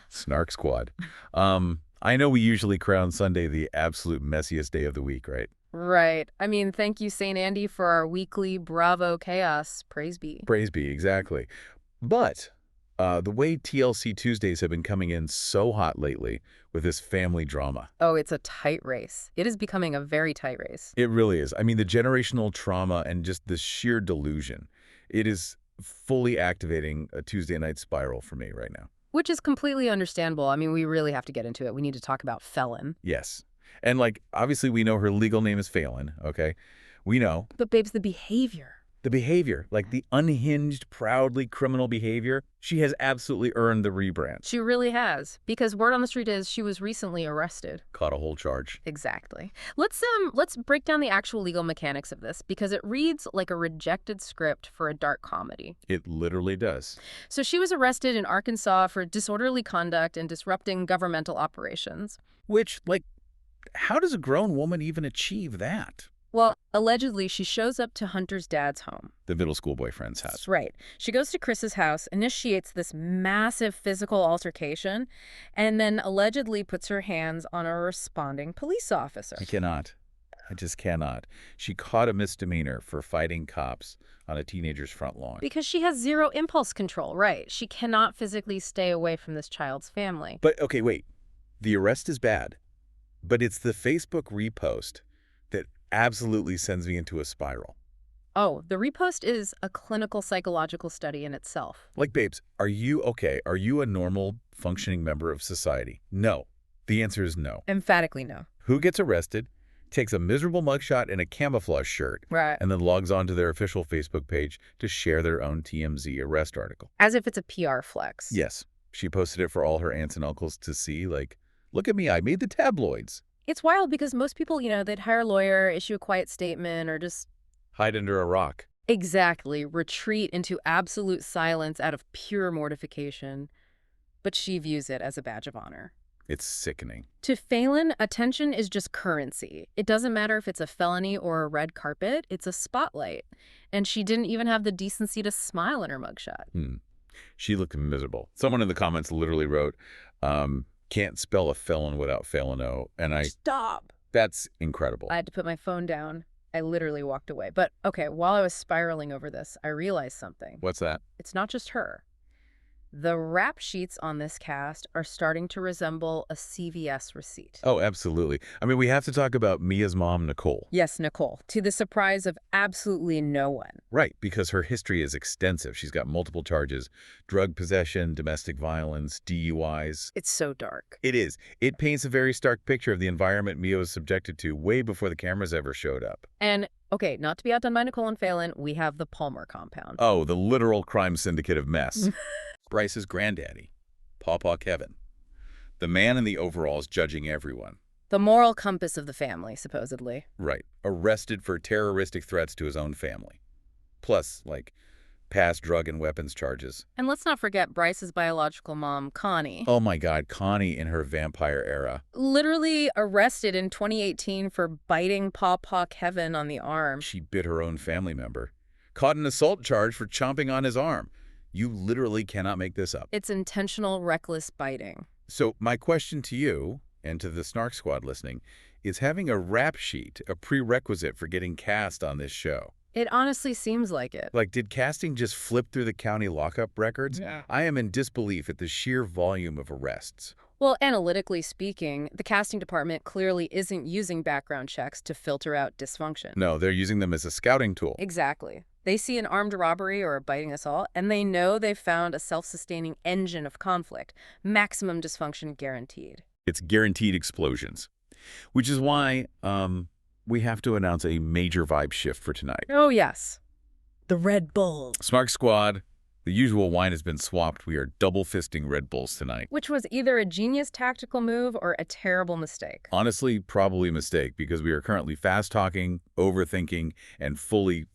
Snark Squad. I know we usually crown Sunday the absolute messiest day of the week, right? Right. I mean, thank you, St. Andy, for our weekly Bravo chaos. Praise be. Praise be, exactly. But the way TLC Tuesdays have been coming in so hot lately with this family drama. Oh, it's a tight race. It is becoming a very tight race. It really is. I mean, the generational trauma and just the sheer delusion. It is fully activating a Tuesday night spiral for me right now. Which is completely understandable. I mean, we really have to get into it. We need to talk about Felon. Yes. And, like, obviously we know her legal name is Phelan, okay? We know. But, babes, the behavior. The behavior, like the unhinged, proudly criminal behavior, she has absolutely earned the rebrand. She really has. Because word on the street is she was recently arrested. Caught a whole charge. Exactly. Let's break down the actual legal mechanics of this, because it reads like a rejected script for a dark comedy. It literally does. So she was arrested in Arkansas for disorderly conduct and disrupting governmental operations. Which, like, how does a grown woman even achieve that? Well, allegedly, she shows up to Hunter's dad's home. The middle school boyfriend's house. That's right. She goes to Chris's house, initiates this massive physical altercation, and then allegedly puts her hands on a responding police officer. I cannot. I just cannot. She caught a misdemeanor for fighting cops on a teenager's front lawn. Because she has zero impulse control, right? She cannot physically stay away from this child's family. But, okay, wait. The arrest is bad, but it's the Facebook repost that absolutely sends me into a spiral. Oh, the repost is a clinical psychological study in itself. Like, babes, are you okay? Are you a normal, functioning member of society? No. The answer is no. Emphatically no. Who gets arrested, takes a miserable mugshot in a camouflage shirt, Right. and then logs on to their official Facebook page to share their own TMZ arrest article? As if it's a PR flex. Yes. She posted it for all her aunts and uncles to see, like, look at me, I made the tabloids. It's wild because most people, they'd hire a lawyer, issue a quiet statement, or just Hide under a rock. exactly retreat into absolute silence out of pure mortification. But she views it as a badge of honor. It's sickening. To Phelan, attention is just currency. It doesn't matter if it's a felony or a red carpet, it's a spotlight. And she didn't even have the decency to smile in her mugshot. She looked miserable. Someone in the comments literally wrote, can't spell a felon without Felino. And Stop! that's incredible. I had to put my phone down. I literally walked away. But okay, while I was spiraling over this, I realized something. What's that? It's not just her. The rap sheets on this cast are starting to resemble a CVS receipt. Oh, absolutely. I mean, we have to talk about Mia's mom, Nicole. Yes, Nicole, to the surprise of absolutely no one. Right, because her history is extensive. She's got multiple charges: drug possession, domestic violence, DUIs. It's so dark. It is. It paints a very stark picture of the environment Mia was subjected to way before the cameras ever showed up. And, okay, not to be outdone by Nicole and Phelan, we have the Palmer compound. Oh, the literal crime syndicate of mess. Bryce's granddaddy, Pawpaw Kevin. The man in the overalls judging everyone. The moral compass of the family, supposedly. Right. Arrested for terroristic threats to his own family. Plus, like, past drug and weapons charges. And let's not forget Bryce's biological mom, Connie. Oh my God, Connie in her vampire era. Literally arrested in 2018 for biting Pawpaw Kevin on the arm. She bit her own family member. Caught an assault charge for chomping on his arm. You literally cannot make this up. It's intentional, reckless biting. So my question to you, and to the Snark Squad listening, is having a rap sheet a prerequisite for getting cast on this show? It honestly seems like it. Like, did casting just flip through the county lockup records? Yeah. I am in disbelief at the sheer volume of arrests. Well, analytically speaking, the casting department clearly isn't using background checks to filter out dysfunction. No, they're using them as a scouting tool. Exactly. They see an armed robbery or a biting assault, and they know they've found a self-sustaining engine of conflict. Maximum dysfunction guaranteed. It's guaranteed explosions. Which is why we have to announce a major vibe shift for tonight. Oh, yes. The Red Bull. Snark Squad, the usual wine has been swapped. We are double-fisting Red Bulls tonight. Which was either a genius tactical move or a terrible mistake. Honestly, probably a mistake, because we are currently fast-talking, overthinking, and fully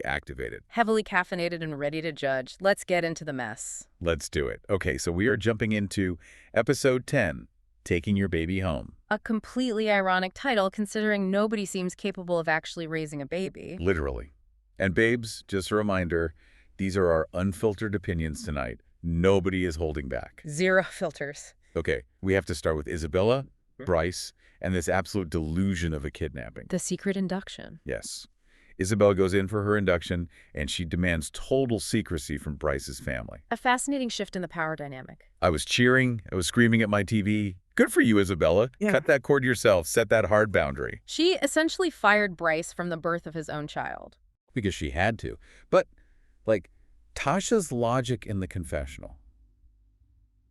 activated. Heavily caffeinated and ready to judge. Let's get into the mess. Let's do it. Okay, so we are jumping into episode 10, Taking Your Baby Home. A completely ironic title considering nobody seems capable of actually raising a baby. Literally. And babes, just a reminder, these are our unfiltered opinions tonight. Nobody is holding back. Zero filters. Okay, we have to start with Isabella, Bryce, and this absolute delusion of a kidnapping. The secret induction. Yes. Isabella goes in for her induction, and she demands total secrecy from Bryce's family. A fascinating shift in the power dynamic. I was cheering. I was screaming at my TV. Good for you, Isabella. Yeah. Cut that cord yourself. Set that hard boundary. She essentially fired Bryce from the birth of his own child. Because she had to. But, like, Tasha's logic in the confessional.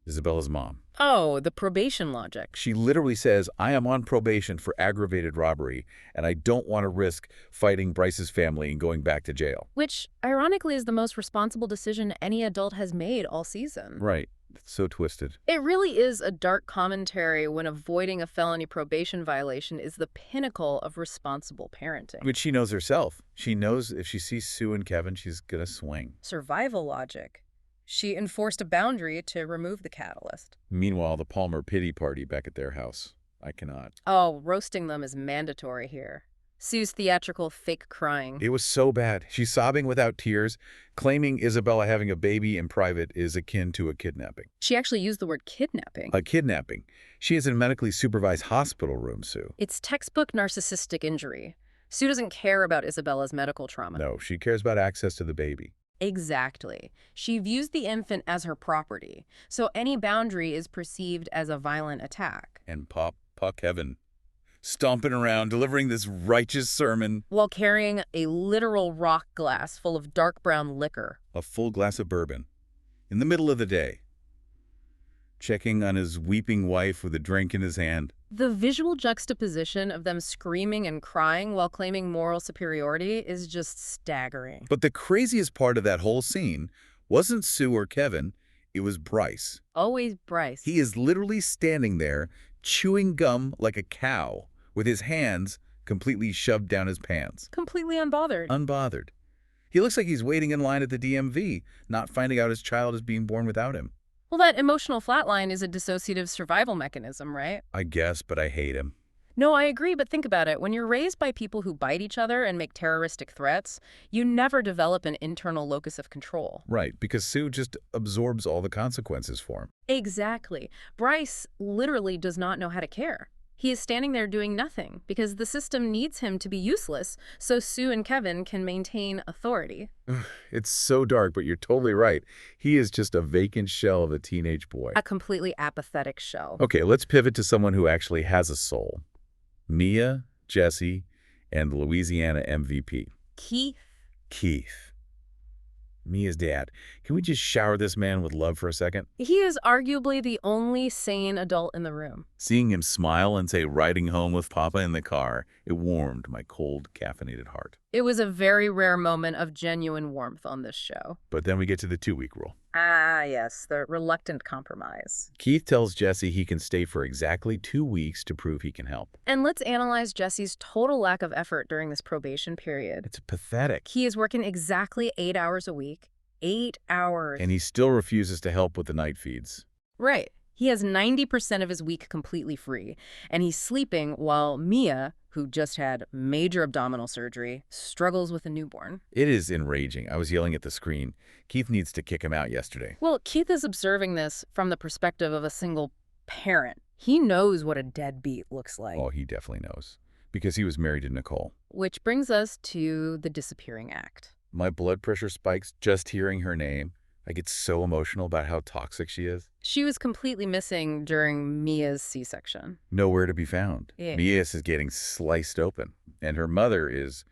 Isabella's mom. Oh, the probation logic. She literally says, I am on probation for aggravated robbery, and I don't want to risk fighting Bryce's family and going back to jail. Which, ironically, is the most responsible decision any adult has made all season. Right. It's so twisted. It really is a dark commentary when avoiding a felony probation violation is the pinnacle of responsible parenting. Which she knows herself. She knows if she sees Sue and Kevin, she's going to swing. Survival logic. She enforced a boundary to remove the catalyst. Meanwhile, the Palmer pity party back at their house. I cannot. Oh, roasting them is mandatory here. Sue's theatrical fake crying. It was so bad. She's sobbing without tears, claiming Isabella having a baby in private is akin to a kidnapping. She actually used the word kidnapping. A kidnapping. She is in a medically supervised hospital room, Sue. It's textbook narcissistic injury. Sue doesn't care about Isabella's medical trauma. No, she cares about access to the baby. Exactly. She views the infant as her property, so any boundary is perceived as a violent attack. And Kevin, stomping around, delivering this righteous sermon. While carrying a literal rock glass full of dark brown liquor. A full glass of bourbon. In the middle of the day. Checking on his weeping wife with a drink in his hand. The visual juxtaposition of them screaming and crying while claiming moral superiority is just staggering. But the craziest part of that whole scene wasn't Sue or Kevin, it was Bryce. Always Bryce. He is literally standing there, chewing gum like a cow, with his hands completely shoved down his pants. Completely unbothered. Unbothered. He looks like he's waiting in line at the DMV, not finding out his child is being born without him. Well, that emotional flatline is a dissociative survival mechanism, right? I guess, but I hate him. No, I agree, but think about it. When you're raised by people who bite each other and make terroristic threats, you never develop an internal locus of control. Right, because Sue just absorbs all the consequences for him. Exactly. Bryce literally does not know how to care. He is standing there doing nothing because the system needs him to be useless so Sue and Kevin can maintain authority. It's so dark, but you're totally right. He is just a vacant shell of a teenage boy. A completely apathetic shell. Okay, let's pivot to someone who actually has a soul. Mia, Jesse, and the Louisiana MVP. Keith. Mia's dad. Can we just shower this man with love for a second? He is arguably the only sane adult in the room. Seeing him smile and say riding home with Papa in the car, it warmed my cold, caffeinated heart. It was a very rare moment of genuine warmth on this show. But then we get to the 2-week rule. Ah, yes, the reluctant compromise. Keith tells Jesse he can stay for exactly 2 weeks to prove he can help. And let's analyze Jesse's total lack of effort during this probation period. It's pathetic. He is working exactly 8 hours a week. 8 hours. And he still refuses to help with the night feeds. Right. He has 90% of his week completely free, and he's sleeping while Mia, who just had major abdominal surgery, struggles with a newborn. It is enraging. I was yelling at the screen. Keith needs to kick him out yesterday. Well, Keith is observing this from the perspective of a single parent. He knows what a deadbeat looks like. Oh, he definitely knows. Because he was married to Nicole. Which brings us to the disappearing act. My blood pressure spikes just hearing her name. I get so emotional about how toxic she is. She was completely missing during Mia's C-section. Nowhere to be found. Yeah. Mia is getting sliced open. And her mother is,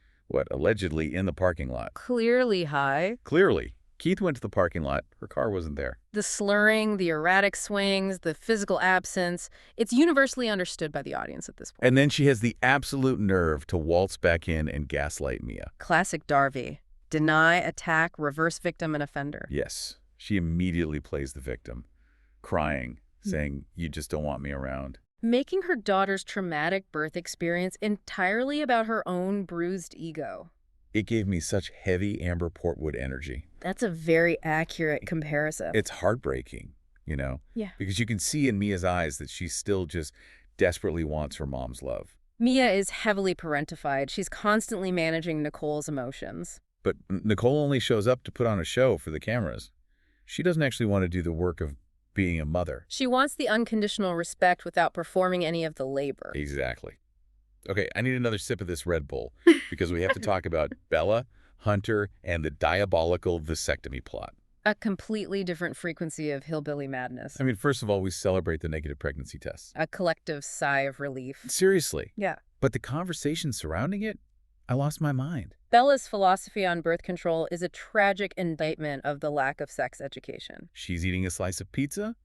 allegedly in the parking lot. Clearly high. Clearly. Keith went to the parking lot. Her car wasn't there. The slurring, the erratic swings, the physical absence, it's universally understood by the audience at this point. And then she has the absolute nerve to waltz back in and gaslight Mia. Classic Darby. Deny, attack, reverse victim and offender. Yes. She immediately plays the victim, crying, saying, you just don't want me around. Making her daughter's traumatic birth experience entirely about her own bruised ego. It gave me such heavy Amber Portwood energy. That's a very accurate comparison. It's heartbreaking, you know? Yeah. Because you can see in Mia's eyes that she still just desperately wants her mom's love. Mia is heavily parentified. She's constantly managing Nicole's emotions. But Nicole only shows up to put on a show for the cameras. She doesn't actually want to do the work of being a mother. She wants the unconditional respect without performing any of the labor. Exactly. Okay, I need another sip of this Red Bull because we have to talk about Bella, Hunter, and the diabolical vasectomy plot. A completely different frequency of hillbilly madness. I mean, first of all, we celebrate the negative pregnancy tests. A collective sigh of relief. Seriously. Yeah. But the conversation surrounding it, I lost my mind. Bella's philosophy on birth control is a tragic indictment of the lack of sex education. She's eating a slice of pizza.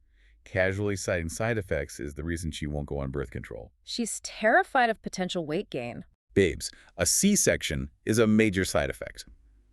Casually citing side effects is the reason she won't go on birth control. She's terrified of potential weight gain. Babes, a C-section is a major side effect.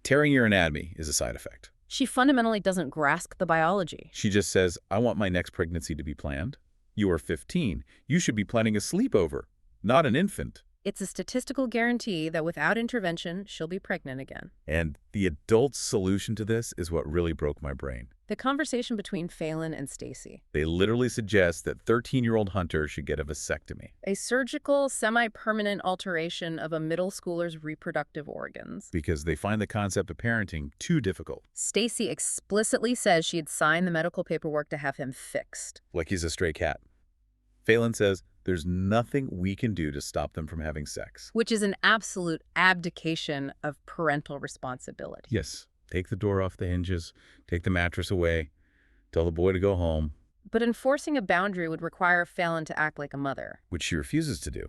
Tearing your anatomy is a side effect. She fundamentally doesn't grasp the biology. She just says, I want my next pregnancy to be planned. You are 15. You should be planning a sleepover, not an infant. It's a statistical guarantee that without intervention, she'll be pregnant again. And the adult's solution to this is what really broke my brain. The conversation between Phelan and Stacy. They literally suggest that 13-year-old Hunter should get a vasectomy. A surgical, semi-permanent alteration of a middle schooler's reproductive organs. Because they find the concept of parenting too difficult. Stacy explicitly says she'd sign the medical paperwork to have him fixed. Like he's a stray cat. Phelan says there's nothing we can do to stop them from having sex. Which is an absolute abdication of parental responsibility. Yes. Take the door off the hinges, take the mattress away, tell the boy to go home. But enforcing a boundary would require Phelan to act like a mother. Which she refuses to do.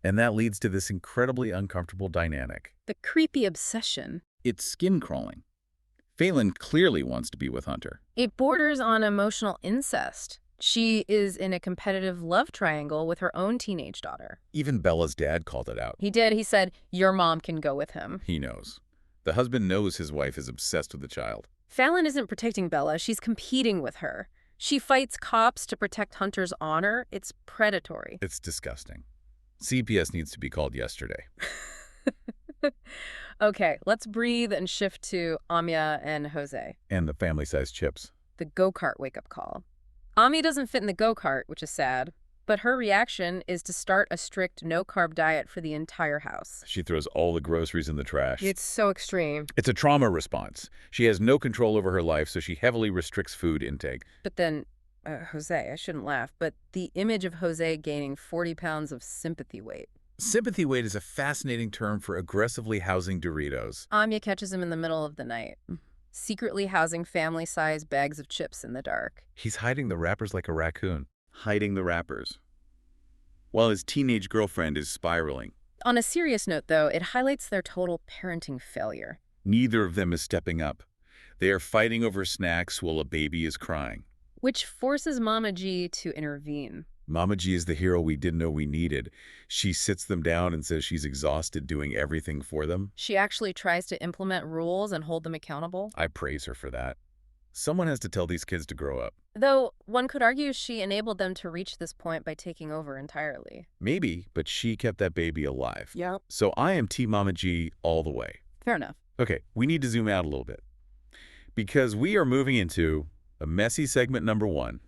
And that leads to this incredibly uncomfortable dynamic. The creepy obsession. It's skin-crawling. Phelan clearly wants to be with Hunter. It borders on emotional incest. She is in a competitive love triangle with her own teenage daughter. Even Bella's dad called it out. He did. He said, your mom can go with him. He knows. The husband knows his wife is obsessed with the child. Phelan isn't protecting Bella. She's competing with her. She fights cops to protect Hunter's honor. It's predatory. It's disgusting. CPS needs to be called yesterday. Okay, let's breathe and shift to Amya and Jose. And the family-sized chips. The go-kart wake-up call. Amya doesn't fit in the go-kart, which is sad. But her reaction is to start a strict no-carb diet for the entire house. She throws all the groceries in the trash. It's so extreme. It's a trauma response. She has no control over her life, so she heavily restricts food intake. But then, Jose, I shouldn't laugh, but the image of Jose gaining 40 pounds of sympathy weight. Sympathy weight is a fascinating term for aggressively housing Doritos. Amya catches him in the middle of the night, secretly housing family-sized bags of chips in the dark. He's hiding the wrappers like a raccoon. Hiding the wrappers. While his teenage girlfriend is spiraling. On a serious note, though, it highlights their total parenting failure. Neither of them is stepping up. They are fighting over snacks while a baby is crying. Which forces Mama G to intervene. Mama G is the hero we didn't know we needed. She sits them down and says she's exhausted doing everything for them. She actually tries to implement rules and hold them accountable. I praise her for that. Someone has to tell these kids to grow up. Though, one could argue she enabled them to reach this point by taking over entirely. Maybe, but she kept that baby alive. Yeah. So I am Team Mama G all the way. Fair enough. Okay, we need to zoom out a little bit. Because we are moving into a messy segment number 1.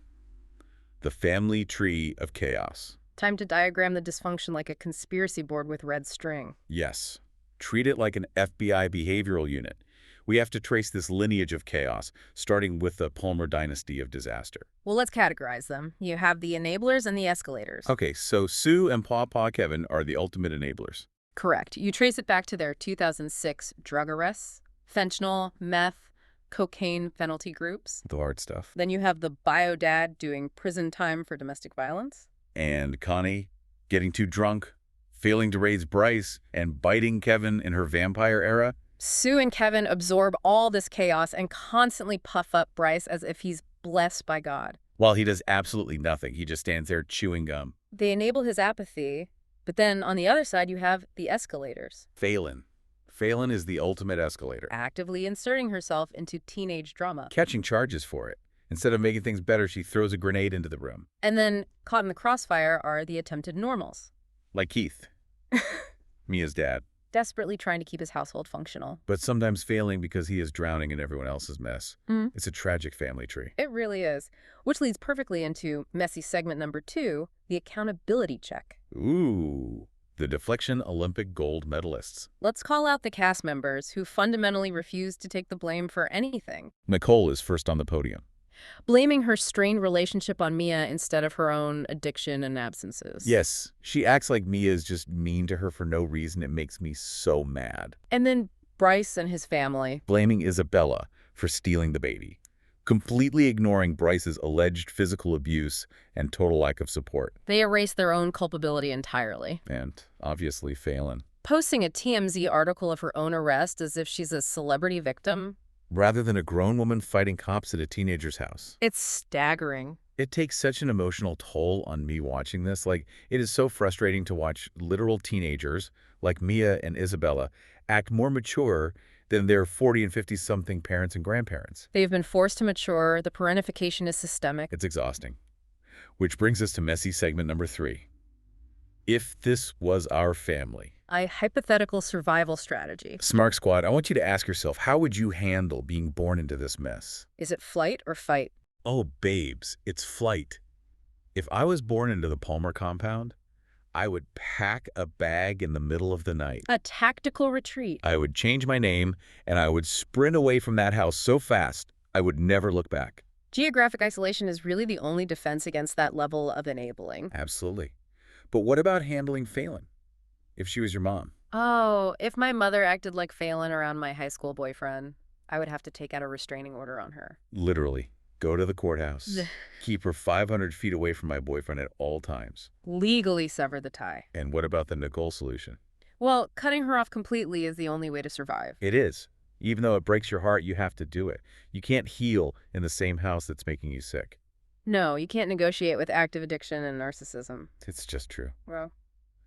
The family tree of chaos. Time to diagram the dysfunction like a conspiracy board with red string. Yes. Treat it like an FBI behavioral unit. We have to trace this lineage of chaos, starting with the Palmer dynasty of disaster. Well, let's categorize them. You have the enablers and the escalators. Okay, so Sue and Paw Kevin are the ultimate enablers. Correct. You trace it back to their 2006 drug arrests, fentanyl, meth, cocaine penalty groups. The hard stuff. Then you have the bio dad doing prison time for domestic violence. And Connie getting too drunk, failing to raise Bryce, and biting Kevin in her vampire era. Sue and Kevin absorb all this chaos and constantly puff up Bryce as if he's blessed by God. While he does absolutely nothing, he just stands there chewing gum. They enable his apathy, but then on the other side you have the escalators. Phelan. Phelan is the ultimate escalator. Actively inserting herself into teenage drama. Catching charges for it. Instead of making things better, she throws a grenade into the room. And then, caught in the crossfire are the attempted normals. Like Keith. Mia's dad. Desperately trying to keep his household functional. But sometimes failing because he is drowning in everyone else's mess. It's a tragic family tree. It really is. Which leads perfectly into messy segment number 2, the accountability check. Ooh. The deflection Olympic gold medalists. Let's call out the cast members who fundamentally refuse to take the blame for anything. Nicole is first on the podium. Blaming her strained relationship on Mia instead of her own addiction and absences. Yes, she acts like Mia is just mean to her for no reason. It makes me so mad. And then Bryce and his family. Blaming Isabella for stealing the baby. Completely ignoring Bryce's alleged physical abuse and total lack of support. They erase their own culpability entirely. And obviously failing. Posting a TMZ article of her own arrest as if she's a celebrity victim. Rather than a grown woman fighting cops at a teenager's house. It's staggering. It takes such an emotional toll on me watching this. Like, it is so frustrating to watch literal teenagers like Mia and Isabella act more mature than their 40 and 50-something parents and grandparents. They've been forced to mature. The parentification is systemic. It's exhausting. Which brings us to messy segment number 3. If this was our family. A hypothetical survival strategy. Snark Squad, I want you to ask yourself, how would you handle being born into this mess? Is it flight or fight? Oh, babes, it's flight. If I was born into the Palmer compound, I would pack a bag in the middle of the night. A tactical retreat. I would change my name, and I would sprint away from that house so fast, I would never look back. Geographic isolation is really the only defense against that level of enabling. Absolutely. But what about handling Phelan? If she was your mom? Oh, if my mother acted like Phelan around my high school boyfriend, I would have to take out a restraining order on her. Literally. Go to the courthouse. Keep her 500 feet away from my boyfriend at all times. Legally sever the tie. And what about the Nicole solution? Well, cutting her off completely is the only way to survive. It is. Even though it breaks your heart, you have to do it. You can't heal in the same house that's making you sick. No, you can't negotiate with active addiction and narcissism. It's just true. Well.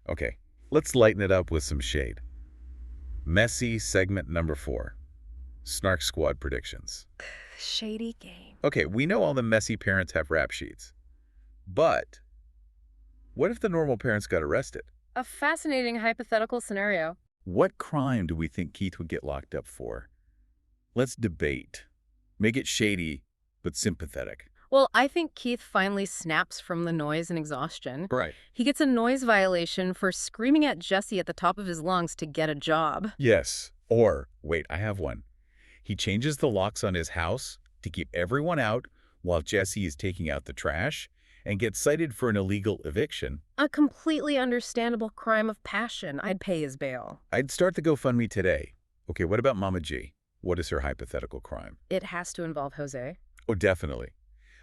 Okay, let's lighten it up with some shade. Messy segment number 4. Snark Squad predictions. Shady game. Okay, we know all the messy parents have rap sheets. But what if the normal parents got arrested? A fascinating hypothetical scenario. What crime do we think Keith would get locked up for? Let's debate. Make it shady, but sympathetic. Well, I think Keith finally snaps from the noise and exhaustion. Right. He gets a noise violation for screaming at Jesse at the top of his lungs to get a job. Yes. Or, wait, I have one. He changes the locks on his house to keep everyone out while Jesse is taking out the trash and gets cited for an illegal eviction. A completely understandable crime of passion. I'd pay his bail. I'd start the GoFundMe today. Okay, what about Mama G? What is her hypothetical crime? It has to involve Jose. Oh, definitely.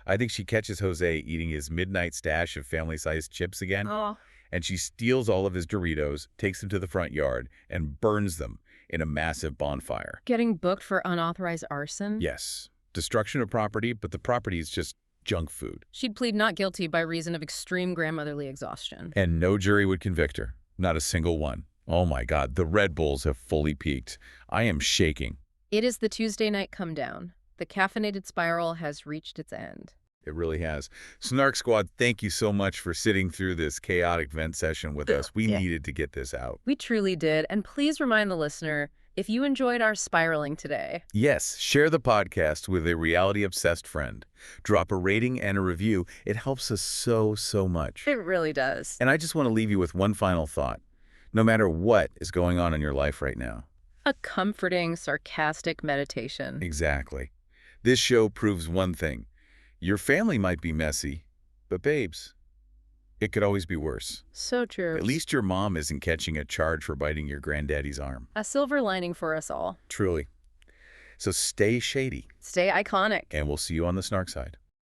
I think she catches Jose eating his midnight stash of family-sized chips again. Oh. And she steals all of his Doritos, takes them to the front yard, and burns them in a massive bonfire. Getting booked for unauthorized arson? Yes. Destruction of property, but the property is just junk food. She'd plead not guilty by reason of extreme grandmotherly exhaustion. And no jury would convict her. Not a single one. Oh my God, the Red Bulls have fully peaked. I am shaking. It is the Tuesday night come down. The caffeinated spiral has reached its end. It really has. Snark Squad, thank you so much for sitting through this chaotic vent session with us. We needed to get this out. We truly did. And please remind the listener, if you enjoyed our spiraling today. Yes, share the podcast with a reality-obsessed friend. Drop a rating and a review. It helps us so much. It really does. And I just want to leave you with one final thought. No matter what is going on in your life right now. A comforting, sarcastic meditation. Exactly. This show proves one thing. Your family might be messy, but babes, it could always be worse. So true. At least your mom isn't catching a charge for biting your granddaddy's arm. A silver lining for us all. Truly. So stay shady. Stay iconic. And we'll see you on the Snark side.